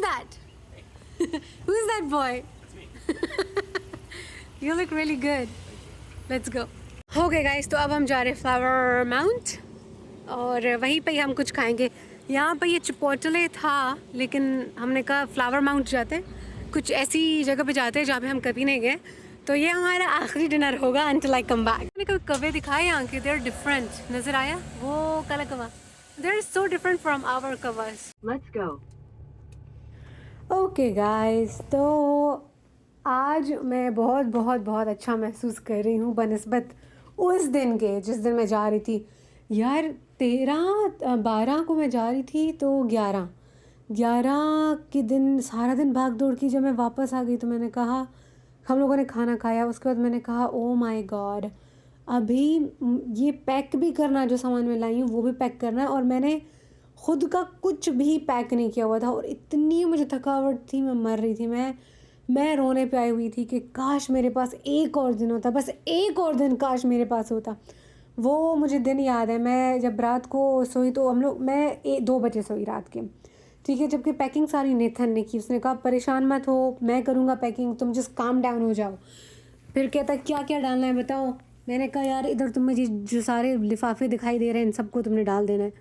that? Who's that boy? You look really good. Let's go. Okay guys, तो अब हम जा रहे हैं फ्लावर माउंट और वहीं पे ही हम कुछ खाएंगे. यहाँ पे ये चिपोटले था लेकिन हमने कहा फ्लावर माउंट जाते हैं, कुछ ऐसी जगह पे जाते हैं जहाँ पे हम कभी नहीं गए. तो ये हमारा आखिरी डिनर होगा until I come back. मैंने कभी कवे दिखाए यहाँ के, they're different. नज़र आया वो काला कवा? They're so different from our Kawas. Let's go. Okay guys, तो आज मैं बहुत बहुत बहुत अच्छा महसूस कर रही हूँ बनिस्बत उस दिन के जिस दिन मैं जा रही थी. यार 13-12 को मैं जा रही थी तो 11 के दिन सारा दिन भाग दौड़ की. जब मैं वापस आ गई तो मैंने कहा, हम लोगों ने खाना खाया, उसके बाद मैंने कहा ओ माय गॉड, अभी ये पैक भी करना, जो सामान मैं लाई हूँ वो भी पैक करना है. और मैंने ख़ुद का कुछ भी पैक नहीं किया हुआ था और इतनी मुझे थकावट थी, मैं मर रही थी. मैं रोने पे आई हुई थी कि काश मेरे पास एक और दिन होता, बस एक और दिन काश मेरे पास होता. वो मुझे दिन याद है. मैं जब रात को सोई तो मैं 2 बजे सोई रात के, ठीक है, जबकि पैकिंग सारी नेथन ने की. उसने कहा परेशान मत हो, मैं करूँगा पैकिंग, तुम जस्ट काम डाउन हो जाओ. फिर कहता क्या क्या डालना है बताओ. मैंने कहा यार इधर तुम मुझे जो सारे लिफाफे दिखाई दे रहे हैं इन सबको तुमने डाल देना है.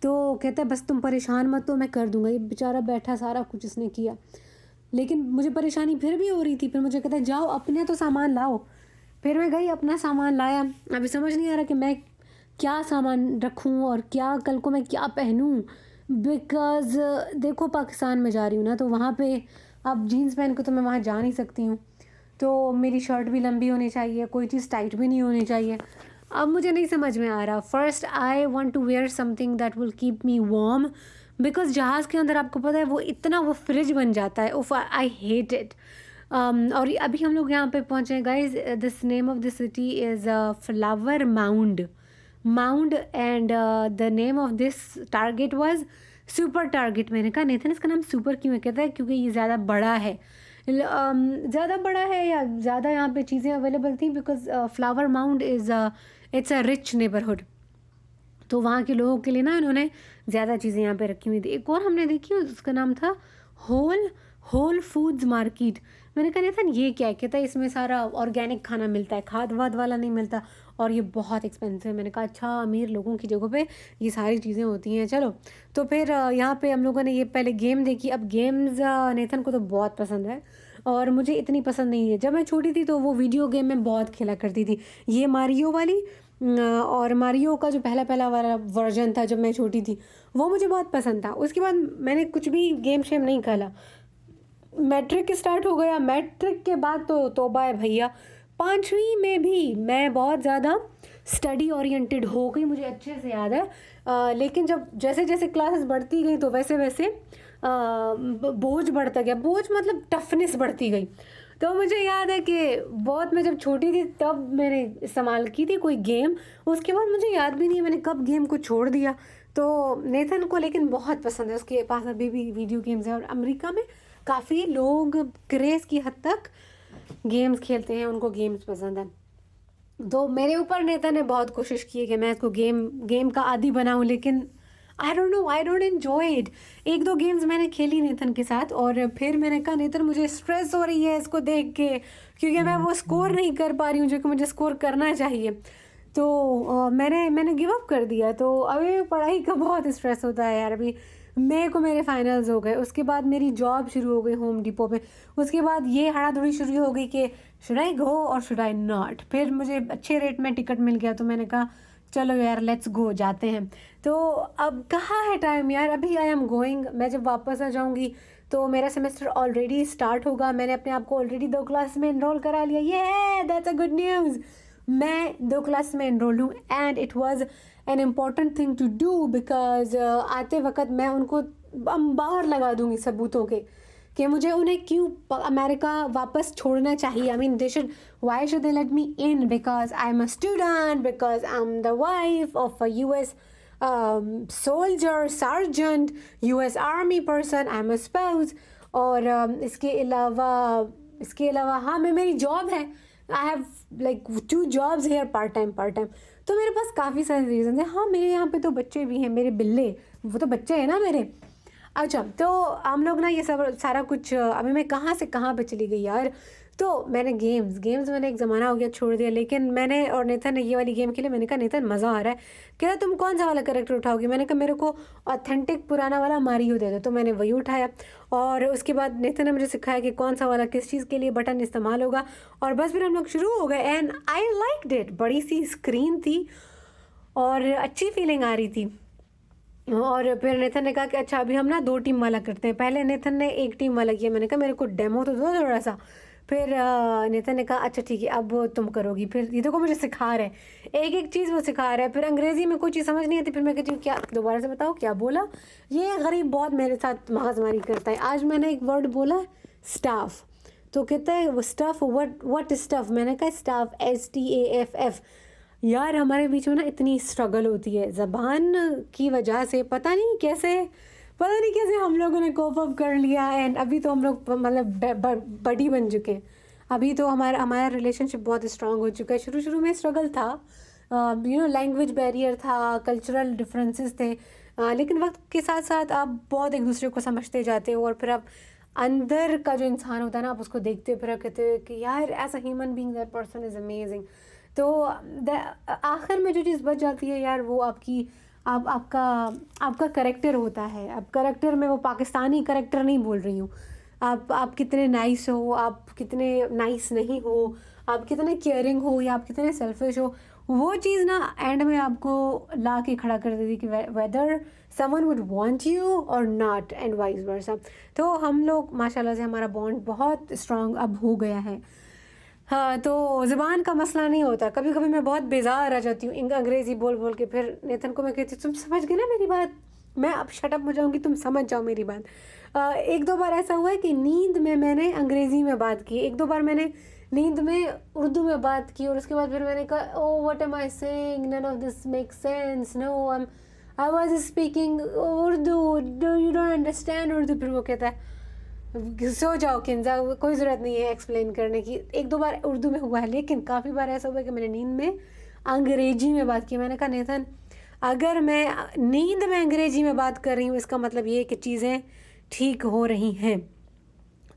तो कहता है बस तुम परेशान मत हो, मैं कर दूँगा. ये बेचारा बैठा सारा कुछ इसने किया, लेकिन मुझे परेशानी फिर भी हो रही थी. फिर मुझे कहता है जाओ अपने तो सामान लाओ. फिर मैं गई, अपना सामान लाया. अभी समझ नहीं आ रहा कि मैं क्या सामान रखूं और क्या कल को मैं क्या पहनूं. बिकॉज़ देखो पाकिस्तान में जा रही हूँ ना, तो वहाँ पे अब जीन्स पहन के तो मैं वहाँ जा नहीं सकती हूँ. तो मेरी शर्ट भी लंबी होनी चाहिए, कोई चीज़ टाइट भी नहीं होनी चाहिए. अब मुझे नहीं समझ में आ रहा. First I want to wear something that will keep me warm, because जहाज़ के अंदर आपको पता है वो फ्रिज बन जाता है. उफ, आई हेट इट. और अभी हम लोग यहाँ पे पहुँचे guys. This name of this city is flower mound and the name of this target was super target. मैंने कहा नेथन इसका नाम सुपर क्यों है? कहता है क्योंकि ये ज़्यादा बड़ा है. ज़्यादा बड़ा है या ज़्यादा यहाँ पे चीज़ें अवेलेबल थी, because flower mound it's a rich neighbourhood. तो वहाँ के लोगों के लिए ना इन्होंने ज़्यादा चीज़ें यहाँ पे रखी हुई थी. एक और हमने देखी, उसका नाम था होल फूड्स मार्केट. मैंने कहा था ये क्या है? कहता है इसमें सारा ऑर्गेनिक खाना मिलता है, खाद वाद वाला नहीं मिलता और ये बहुत एक्सपेंसिव है. मैंने कहा अच्छा, अमीर लोगों की जगहों पे ये सारी चीज़ें होती हैं. चलो, तो फिर यहाँ पे हम लोगों ने ये पहले गेम देखी. अब गेम्स नेथन को तो बहुत पसंद है और मुझे इतनी पसंद नहीं है. जब मैं छोटी थी तो वो वीडियो गेम में बहुत खेला करती थी, ये मारियो वाली. और मारियो का जो पहला वाला वर्जन था जब मैं छोटी थी, वो मुझे बहुत पसंद था. उसके बाद मैंने कुछ भी गेम शेम नहीं खेला. मैट्रिक स्टार्ट हो गया, मैट्रिक के बाद तो तौबा है भैया. 5वीं में भी मैं बहुत ज़्यादा स्टडी ओरिएंटेड हो गई, मुझे अच्छे से याद है. लेकिन जब जैसे जैसे क्लासेस बढ़ती गई तो वैसे वैसे बोझ बढ़ता गया. बोझ मतलब टफनेस बढ़ती गई. तो मुझे याद है कि बहुत, मैं जब छोटी थी तब मैंने इस्तेमाल की थी कोई गेम. उसके बाद मुझे याद भी नहीं मैंने कब गेम को छोड़ दिया. तो नेथन को लेकिन बहुत पसंद है, उसके पास अभी भी वीडियो गेम्स हैं. और अमेरिका में काफ़ी लोग क्रेज़ की हद तक गेम्स खेलते हैं, उनको गेम्स पसंद है. तो मेरे ऊपर नेथन ने बहुत कोशिश की है कि मैं इसको गेम का आदी बनाऊँ, लेकिन I don't know, I don't enjoy it. 1-2 games मैंने खेली नेथन के साथ और फिर मैंने कहा नेथन मुझे स्ट्रेस हो रही है इसको देख के, क्योंकि मैं वो स्कोर नहीं कर पा रही हूँ जो कि मुझे स्कोर करना चाहिए. तो मैंने गिव अप कर दिया. तो अभी पढ़ाई का बहुत स्ट्रेस होता है यार. अभी मई को मेरे फाइनल्स हो गए, उसके बाद मेरी जॉब शुरू हो गई होम डिपो पे. उसके बाद ये हड़ाधुड़ी शुरू हो गई कि शुड आई गो और शुड आई नॉट. फिर मुझे अच्छे रेट में टिकट मिल गया तो मैंने कहा चलो यार लेट्स गो, जाते हैं. तो अब कहाँ है टाइम यार, अभी आई एम गोइंग. मैं जब वापस आ जाऊँगी तो मेरा सेमेस्टर ऑलरेडी स्टार्ट होगा. मैंने अपने आप को ऑलरेडी 2 क्लास में इनरोल करा लिया. ये दैट्स अ गुड न्यूज़. मैं 2 क्लास में इनरोल हूँ and it was an important thing to do, because आते वक्त मैं उनको बाहर लगा दूँगी सबूतों के कि मुझे उन्हें क्यों अमेरिका वापस छोड़ना चाहिए. I mean why should they let me in? Because I am a student, because I am the wife of a US soldier, sergeant, US army person, I am a spouse. और इसके अलावा हाँ, मेरी job है. I have like 2 jobs here, part time. तो मेरे पास काफ़ी सारे रीज़न है. हाँ, मेरे यहाँ पे तो बच्चे भी हैं, मेरे बिल्ले, वो तो बच्चे हैं ना मेरे. अच्छा, तो हम लोग ना ये सब सारा कुछ अभी मैं कहाँ से कहाँ पे चली गई यार। तो मैंने गेम्स मैंने एक ज़माना हो गया छोड़ दिया, लेकिन मैंने और नेथन ने ये वाली गेम खेली। मैंने कहा नेथन मज़ा आ रहा है, कह रहा तुम कौन सा वाला कैरेक्टर उठाओगी? मैंने कहा मेरे को ऑथेंटिक पुराना वाला मारियो दे दो, तो मैंने वही उठाया। और उसके बाद नेथन ने मुझे सिखाया कि कौन सा वाला किस चीज़ के लिए बटन इस्तेमाल होगा, और बस फिर हम लोग शुरू हो गए। एंड आई लाइक्ड इट, बड़ी सी स्क्रीन थी और अच्छी फीलिंग आ रही थी। और फिर नेथन ने कहा कि अच्छा अभी हम ना 2 टीम वाला करते हैं। पहले नेथन ने 1 टीम वाला किया, मैंने कहा मेरे को डेमो तो दो थोड़ा सा। फिर नेथन ने कहा अच्छा ठीक है अब तुम करोगी। फिर ये देखो मुझे सिखा रहे हैं, एक एक चीज़ वो सिखा रहा है। फिर अंग्रेज़ी में कोई चीज़ समझ नहीं आती, फिर मैं कहती हूँ क्या, दोबारा से बताओ क्या बोला। ये गरीब बहुत मेरे साथ मगजमारी करता है। आज मैंने एक वर्ड बोला स्टाफ, तो कहता है वो स्टफ़, वट स्टफ़। मैंने कहा स्टाफ STAFF। यार हमारे बीच में ना इतनी स्ट्रगल होती है ज़बान की वजह से, पता नहीं कैसे हम लोगों ने कोप अप कर लिया। एंड अभी तो हम लोग मतलब बड़ी बन चुके हैं। अभी तो हमारा हमारा रिलेशनशिप बहुत स्ट्रांग हो चुका है। शुरू शुरू में स्ट्रगल था, लैंग्वेज बैरियर था, कल्चरल डिफरेंसेस थे, लेकिन वक्त के साथ साथ आप बहुत एक दूसरे को समझते जाते हो। और फिर आप अंदर का जो इंसान होता है ना, आप उसको देखते हो, फिर आप कहते हो कि यार as a human being that person is amazing. तो आखिर में जो चीज़ बच जाती है यार, वो आपका करेक्टर होता है। अब करेक्टर में वो पाकिस्तानी करेक्टर नहीं बोल रही हूँ। आप कितने नाइस हो, आप कितने नाइस नहीं हो, आप कितने केयरिंग हो या आप कितने सेल्फिश हो, वो चीज़ ना एंड में आपको ला के खड़ा कर देती कि whether someone would want you और नॉट, एंड वाइस वर्सा। तो हम लोग माशाल्लाह से हमारा बॉन्ड बहुत स्ट्रांग अब हो गया है। हाँ, तो ज़ुबान का मसला नहीं होता। कभी कभी मैं बहुत बेजार आ जाती हूँ अंग्रेज़ी बोल बोल के। फिर नेतन को मैं कहती हूँ तुम समझ गए ना मेरी बात, मैं अब शटअप हो जाऊँगी, तुम समझ जाओ मेरी बात। एक दो बार ऐसा हुआ है कि नींद में मैंने अंग्रेज़ी में बात की, एक दो बार मैंने नींद में उर्दू में बात की, और उसके बाद फिर मैंने कहा oh what am I saying, none of this make sense, no I was speaking Urdu, do you don't understand Urdu. फिर वो कहता है सो जाओ किंजा, कोई ज़रूरत नहीं है एक्सप्लेन करने की। एक दो बार उर्दू में हुआ है, लेकिन काफ़ी बार ऐसा हुआ है कि मैंने नींद में अंग्रेजी में बात की। मैंने कहा नेथन अगर मैं नींद में अंग्रेजी में बात कर रही हूँ, इसका मतलब ये है कि चीज़ें ठीक हो रही हैं।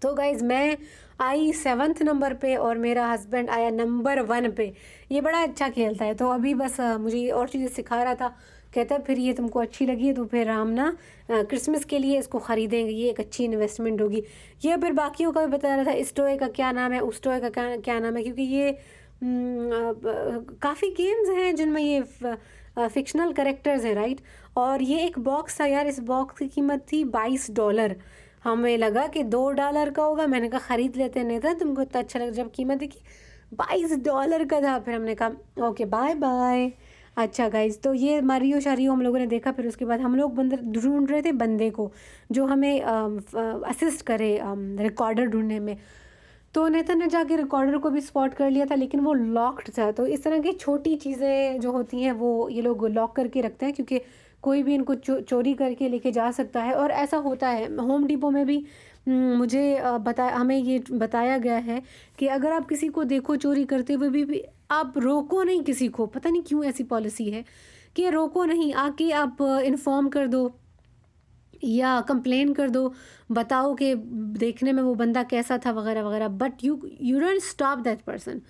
तो गाइज़ मैं आई 7th नंबर पे और मेरा हस्बैंड आया नंबर 1 पे। ये बड़ा अच्छा खेलता है, तो अभी बस मुझे ये और चीज़ें सिखा रहा था। कहता है फिर ये तुमको अच्छी लगी है तो फिर हम ना क्रिसमस के लिए इसको ख़रीदेंगे, ये एक अच्छी इन्वेस्टमेंट होगी। ये फिर बाकियों का भी बता रहा था, इस टॉय का क्या नाम है, उस टॉय का क्या क्या नाम है, क्योंकि ये काफ़ी गेम्स हैं जिनमें ये फ़िक्शनल कैरेक्टर्स हैं, राइट। और ये एक बॉक्स था यार, इस बॉक्स की कीमत थी $22। हमें लगा कि $2 का होगा, मैंने कहा ख़रीद लेते नहीं था, तुमको इतना अच्छा लगा। जब कीमत देखी $22 का था, फिर हमने कहा ओके बाय बाय। अच्छा गाइज़, तो ये मारियो शारियो हम लोगों ने देखा। फिर उसके बाद हम लोग बंदे ढूंढ रहे थे, बंदे को जो हमें असिस्ट करे रिकॉर्डर ढूंढने में। तो नेतन ने जाके रिकॉर्डर को भी स्पॉट कर लिया था, लेकिन वो लॉक्ड था। तो इस तरह की छोटी चीज़ें जो होती हैं वो ये लोग लॉक करके रखते हैं, क्योंकि कोई भी इनको चोरी करके लेके जा सकता है। और ऐसा होता है होम डिपो में भी। मुझे हमें ये बताया गया है कि अगर आप किसी को देखो चोरी करते हुए भी आप रोको नहीं किसी को। पता नहीं क्यों ऐसी पॉलिसी है कि रोको नहीं, आके आप इन्फॉर्म कर दो या कंप्लेन कर दो, बताओ कि देखने में वो बंदा कैसा था वगैरह वगैरह, but you don't stop that person.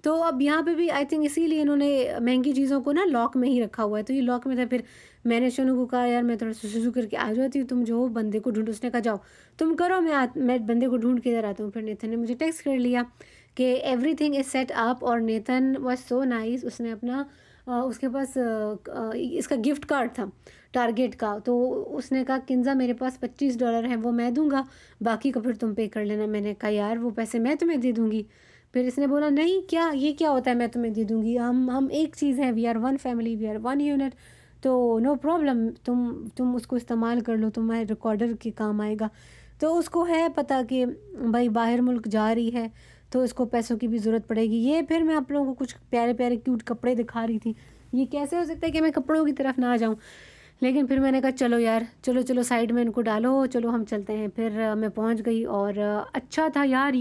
तो अब यहाँ पे भी आई थिंक इसीलिए इन्होंने महंगी चीज़ों को ना लॉक में ही रखा हुआ है। तो ये लॉक में था। फिर मैंने शनु को कहा यार मैं थोड़ा सुसु करके आ जाती हूँ, तुम जो बंदे को ढूंढ। उसने कहा जाओ तुम करो, मैं बंदे को ढूंढ के इधर आता हूँ। फिर नेथन ने मुझे टेक्स्ट कर लिया कि एवरीथिंग इज़ सेट अप, और नेथन वाज सो नाइस। उसने अपना उसके पास इसका गिफ्ट कार्ड था टारगेट का। तो उसने कहा किंजा मेरे पास $25 हैं, वो मैं दूंगा, बाकी का फिर तुम पे कर लेना। मैंने कहा यार वो पैसे मैं तुम्हें दे दूंगी। फिर इसने बोला नहीं क्या, ये क्या होता है मैं तुम्हें दे दूंगी, हम एक चीज़ है, we are one family, we are one unit, तो नो प्रॉब्लम, तुम उसको इस्तेमाल कर लो, तुम्हारे रिकॉर्डर के काम आएगा। तो उसको है पता कि भाई बाहर मुल्क जा रही है तो इसको पैसों की भी ज़रूरत पड़ेगी। ये फिर मैं आप लोगों को कुछ प्यारे प्यारे क्यूट कपड़े दिखा रही थी। ये कैसे हो सकता है कि मैं कपड़ों की तरफ ना आ जाऊँ। लेकिन फिर मैंने कहा चलो यार, चलो चलो साइड में इनको डालो, चलो हम चलते हैं। फिर मैं पहुंच गई और अच्छा था यार,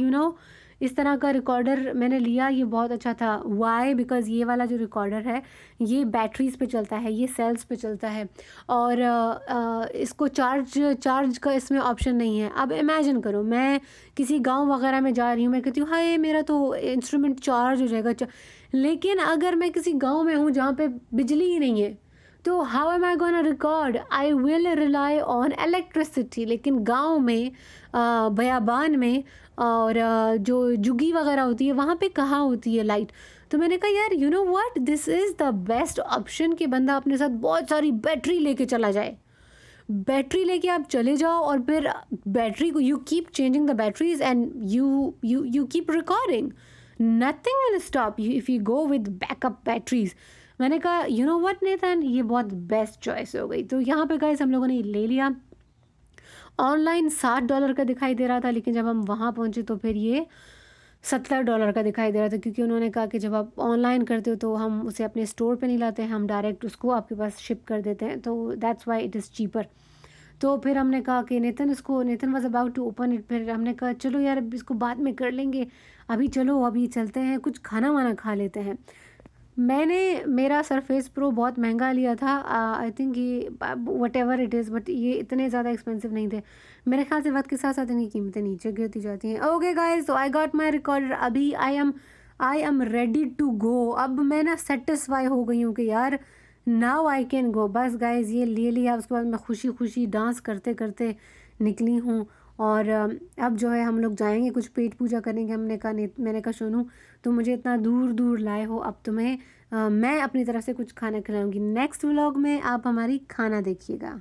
इस तरह का रिकॉर्डर मैंने लिया, ये बहुत अच्छा था। वाई? बिकॉज़ ये वाला जो रिकॉर्डर है ये बैटरीज़ पे चलता है, ये सेल्स पे चलता है और इसको चार्ज चार्ज का इसमें ऑप्शन नहीं है। अब इमेजिन करो मैं किसी गाँव वगैरह में जा रही हूँ, मैं कहती हूँ हाय मेरा तो इंस्ट्रूमेंट चार्ज हो जाएगा लेकिन अगर मैं किसी गाँव में हूँ जहाँ पे बिजली ही नहीं है, तो how am I gonna record? I will rely on electricity. लेकिन गाँव में बयाबान में और जो जुगी वगैरह होती है वहाँ पे कहाँ होती है लाइट। तो मैंने कहा यार you know what, this is the best option कि बंदा अपने साथ बहुत सारी बैटरी लेके चला जाए। बैटरी लेके आप चले जाओ और फिर बैटरी को you keep changing the batteries and you keep recording, nothing will stop you if you go with backup batteries. मैंने कहा यू नो व्हाट नेथन, ये बहुत बेस्ट चॉइस हो गई। तो यहाँ पे गाइस हम लोगों ने ले लिया। ऑनलाइन $60 का दिखाई दे रहा था, लेकिन जब हम वहाँ पहुँचे तो फिर ये $70 का दिखाई दे रहा था, क्योंकि उन्होंने कहा कि जब आप ऑनलाइन करते हो तो हम उसे अपने स्टोर पे नहीं लाते हैं, हम डायरेक्ट उसको आपके पास शिप कर देते हैं, तो that's why it is cheaper. तो फिर हमने कहा कि Nathan was about to open it, फिर हमने कहा चलो यार अब इसको बाद में कर लेंगे, अभी चलो अभी चलते हैं कुछ खाना वाना खा लेते हैं। मैंने मेरा सरफेस प्रो बहुत महंगा लिया था, आई थिंक ये what ever it is, but ये इतने ज़्यादा एक्सपेंसिव नहीं थे। मेरे ख्याल से वक्त के साथ साथ इनकी कीमतें नीचे गिरती जाती हैं। Okay guys, so I got my recorder, अभी I am ready to go. अब मैं ना सेटिस्फाई हो गई हूँ कि यार नाउ आई कैन गो। बस गाइस ये ले लिया, उसके बाद मैं खुशी खुशी डांस करते करते निकली हूँ। और अब जो है हम लोग जाएंगे कुछ पेट पूजा करेंगे। मैंने कहा सोनू तुम मुझे इतना दूर दूर लाए हो, अब तुम्हें मैं अपनी तरफ से कुछ खाना खिलाऊंगी। नेक्स्ट व्लॉग में आप हमारी खाना देखिएगा।